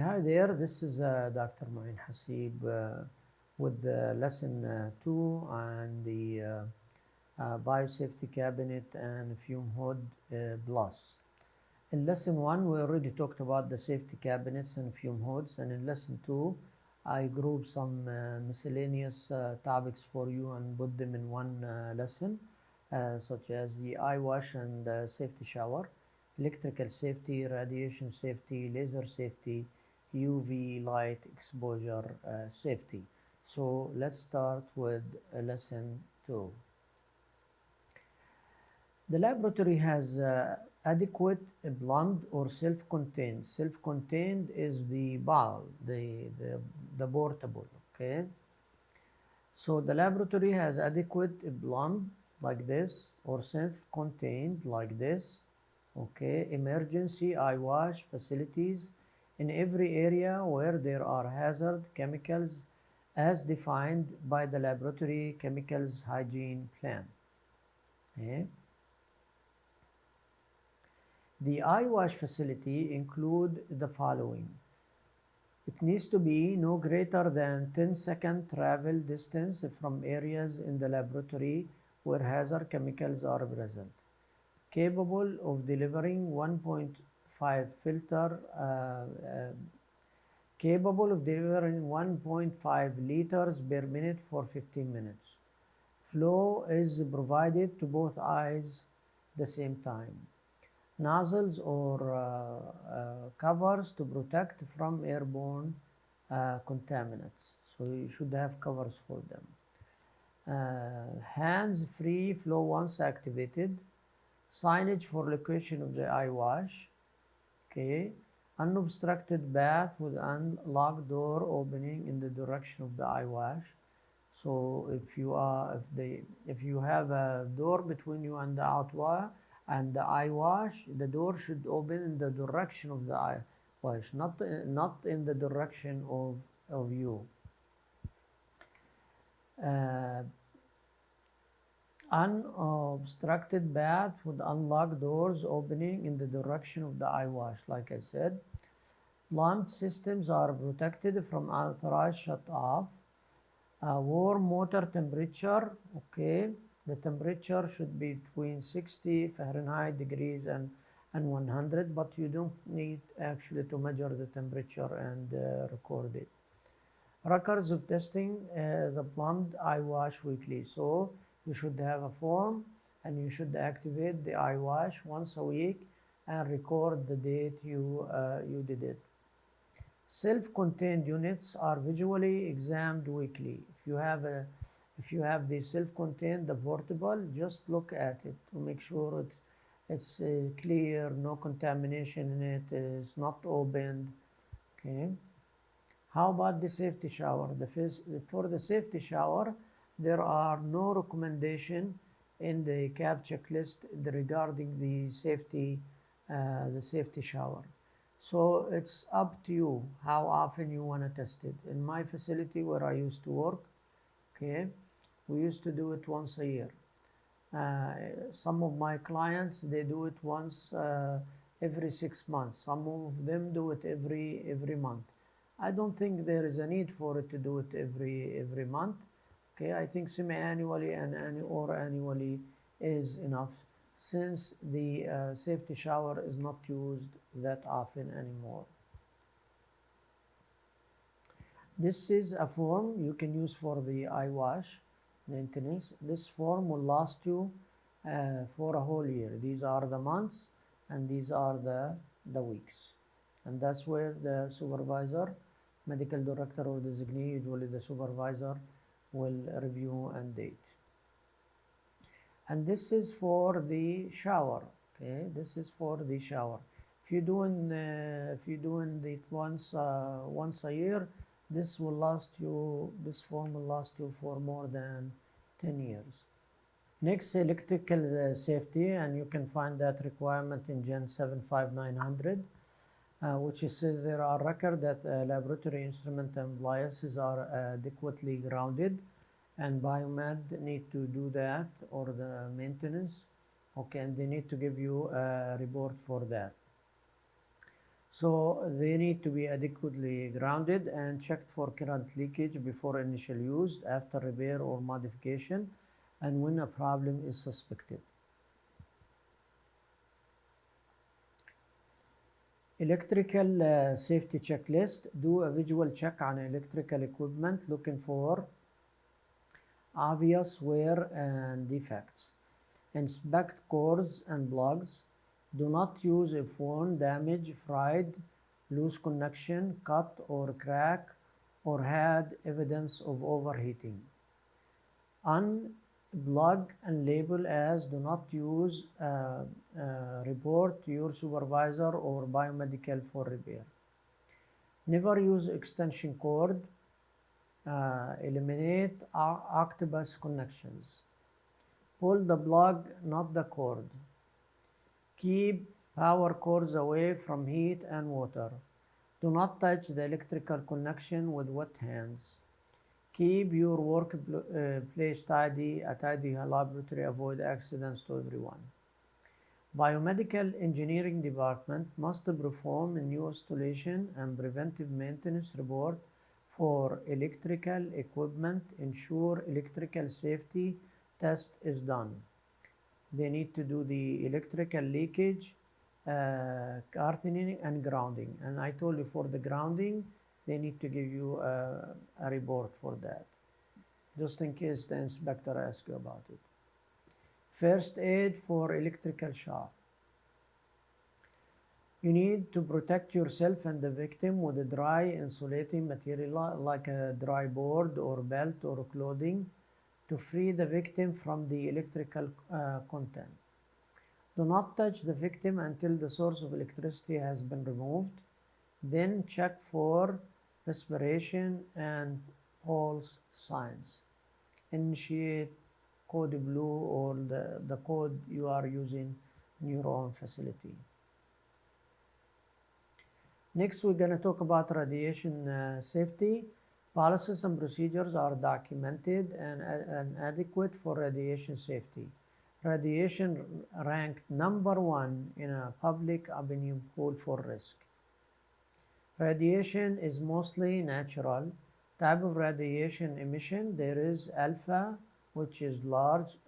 hi there, this is Dr. Ma'in Hasib with lesson 2 and the Biosafety Cabinet and Fume Hood Plus. In lesson 1, we already talked about the safety cabinets and fume hoods, and in lesson 2, I grouped some miscellaneous topics for you and put them in one lesson, such as the eye wash and safety shower, electrical safety, radiation safety, laser safety, UV light exposure safety. So let's start with lesson 2. The laboratory has adequate plumbed or self-contained. Self-contained is the BAL, the portable, okay? So the laboratory has adequate plumbed like this or self-contained like this, okay? Emergency eye wash facilities in every area where there are hazard chemicals as defined by the laboratory chemicals hygiene plan, okay? The eye wash facility include the following. It needs to be no greater than 10-second travel distance from areas in the laboratory where hazard chemicals are present. Capable of delivering 1.5 filter, capable of delivering 1.5 liters per minute for 15 minutes. Flow is provided to both eyes at the same time. Nozzles or covers to protect from airborne contaminants. So you should have covers for them. Hands free flow once activated. Signage for location of the eye wash. Okay. Unobstructed bath with unlocked door opening in the direction of the eye wash. So if you have a door between you and the outwash and the eye wash, the door should open in the direction of the eye wash, not in the direction of you. Unobstructed bath with unlocked doors opening in the direction of the eye wash, like I said. Lamp systems are protected from unauthorized shut off. Warm water temperature, okay. The temperature should be between 60 Fahrenheit degrees and 100, but you don't need actually to measure the temperature and record it. Records of testing the plumbed eye wash weekly. So you should have a form and you should activate the eye wash once a week and record the date you did it. Self-contained units are visually examined weekly. If you have the self-contained, the portable, just look at it to make sure it's clear, no contamination in it, is not opened. Okay. How about the safety shower? For the safety shower, there are no recommendation in the CAB checklist regarding the safety shower. So it's up to you how often you want to test it. In my facility where I used to work, okay, we used to do it once a year. Some of my clients, they do it once every 6 months. Some of them do it every month. I don't think there is a need for it to do it every month. Okay, I think semi-annually or annually is enough, since the safety shower is not used that often anymore. This is a form you can use for the eye wash maintenance. This form will last you for a whole year. These are the months and these are the weeks. And that's where the supervisor, medical director or designee, usually the supervisor, will review and date. And this is for the shower. Okay, this is for the shower. If you're doing it once a year, this will last you. This form will last you for more than 10 years. Next, electrical safety, and you can find that requirement in Gen 75900, which says there are records that laboratory instrument and appliances are adequately grounded, and biomed need to do that, or the maintenance. Okay, and they need to give you a report for that. So they need to be adequately grounded and checked for current leakage before initial use, after repair or modification, and when a problem is suspected. Electrical safety checklist. Do a visual check on electrical equipment looking for obvious wear and defects. Inspect cords and plugs. Do not use if worn, damaged, fried, loose connection, cut or crack, or had evidence of overheating. Unplug and label as do not use. Report to your supervisor or biomedical for repair. Never use extension cord. Eliminate octopus connections. Pull the plug, not the cord. Keep power cords away from heat and water. Do not touch the electrical connection with wet hands. Keep your workplace tidy, a tidy laboratory, avoid accidents to everyone. Biomedical engineering department must perform a new installation and preventive maintenance report for electrical equipment. Ensure electrical safety test is done. They need to do the electrical leakage, cartoning and grounding. And I told you for the grounding, they need to give you a report for that, just in case the inspector asks you about it. First aid for electrical shock. You need to protect yourself and the victim with a dry insulating material like a dry board or belt or clothing to free the victim from the electrical content. Do not touch the victim until the source of electricity has been removed. Then check for respiration and pulse signs. Initiate code blue or the code you are using in your own facility. Next, we're going to talk about radiation safety. Policies and procedures are documented and adequate for radiation safety. Radiation ranked #1 in a public opinion poll for risk. Radiation is mostly natural. Type of radiation emission, there is alpha, which is large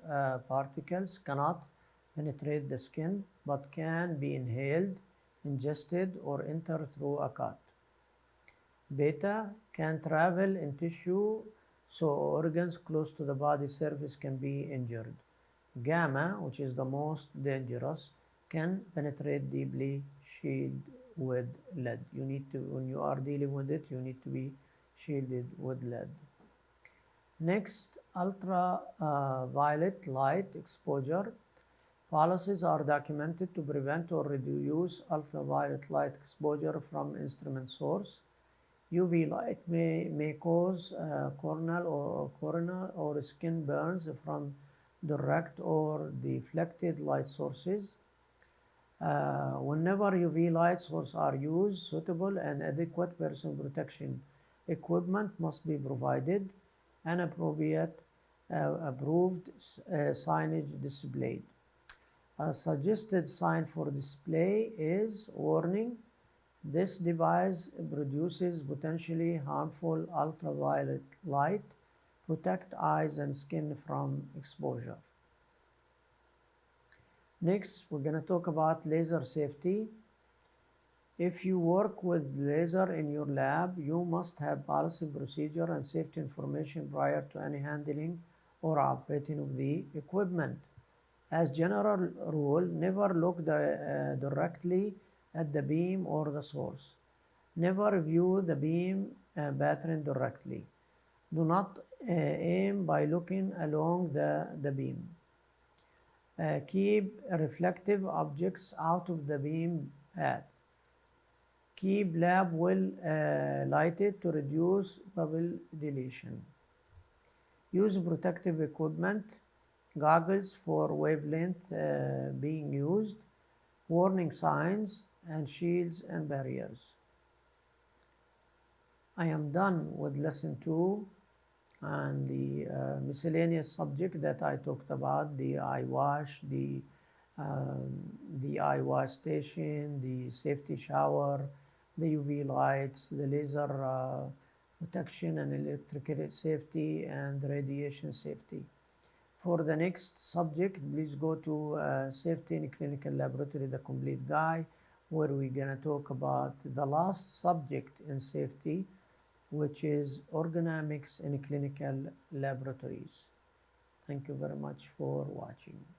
particles, cannot penetrate the skin, but can be inhaled, ingested, or enter through a cut. Beta can travel in tissue, so organs close to the body surface can be injured. Gamma, which is the most dangerous, can penetrate deeply, shield with lead. You need to, when you are dealing with it, you need to be shielded with lead. Next, ultraviolet light exposure. Policies are documented to prevent or reduce ultraviolet light exposure from instrument source. UV light may cause coronal or skin burns from direct or deflected light sources. Whenever UV light sources are used, suitable and adequate personal protection equipment must be provided and appropriate approved signage displayed. A suggested sign for display is warning. This device produces potentially harmful ultraviolet light. Protect eyes and skin from exposure. Next, we're going to talk about laser safety. If you work with laser in your lab, you must have policy, procedure, and safety information prior to any handling or operating of the equipment. As general rule, never look directly at the beam or the source. Never view the beam pattern directly. Do not aim by looking along the beam. Keep reflective objects out of the beam path. Keep lab well lighted to reduce bubble dilation. Use protective equipment, goggles for wavelength being used, warning signs, and shields and barriers. I am done with lesson 2 and the miscellaneous subject that I talked about, the eye wash, the the eye wash station, the safety shower, the UV lights, the laser protection and electrical safety, and radiation safety. For the next subject, please go to Safety in Clinical Laboratory, the complete guide, where we're going to talk about the last subject in safety, which is ergonomics in clinical laboratories. Thank you very much for watching.